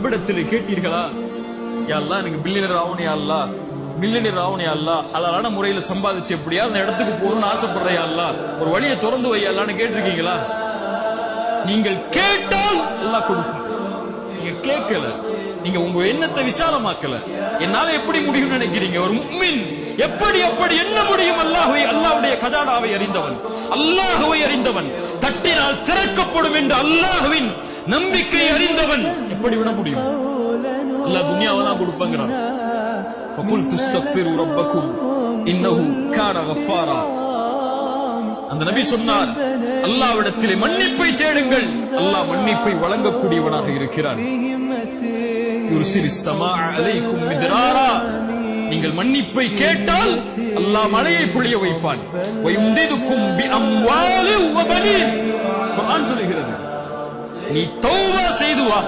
ரப்பிடத்தில் கேட்டீர்களா? யா அல்லாஹ் எனக்கு பில்லியனர் ஆகணும், யா அல்லாஹ் மில்லியனர் ஆகணும், யா அல்லாஹ் ஹலாலான முறையில சம்பாதிச்சு எப்படியா அந்த இடத்துக்கு போகணும்னு ஆசைப்படுறேன், யா அல்லாஹ் ஒரு வழியை திறந்து வை யா அல்லாஹ்னு கேட்டிருக்கீங்களா? நீங்கள் கேட்டால் அல்லாஹ் கொடுப்பான். நீங்க கேட்கல, நீங்க உங்க எண்ணத்தை விசாலமாக்கல. என்னால எப்படி முடியும்னு நினைக்கிறீங்க? ஒரு முஃமின் எப்படி என்ன முடியும்? அல்லாஹ்வுடைய கஜானாவை அறிந்தவன், அல்லாஹ்வை அறிந்தவன், தட்டினால் திறக்கப்படும் என்று அல்லாஹ்வின் நம்பிக்கை அறிந்தவன் எப்படி விட முடியும்? அல்லாஹ் துன்யாவை தான் கொடுப்பாங்கிறான். ஃபகுல் துஸ்தக்ஃபிரு ரப்பக்கும் இன்னஹு கான கஃபாரா. அந்த நபி சொன்னார், அல்லாஹ்விடத்திலே மன்னிப்பை தேடுங்கள், அல்லாஹ் மன்னிப்பை வழங்கக்கூடியவனாக இருக்கிறான். யுர்சிலிஸ் ஸமாஅ அலைக்கும் மித்ராரா. நீங்கள் மன்னிப்பை கேட்டால் அல்லாஹ் மழையை பொழிய வைப்பான். வயும்திதுக்கும் பிஅம்வாலி வபனீன். குர்ஆன் சொல்கிறது, நீ தௌபா செய்து வா,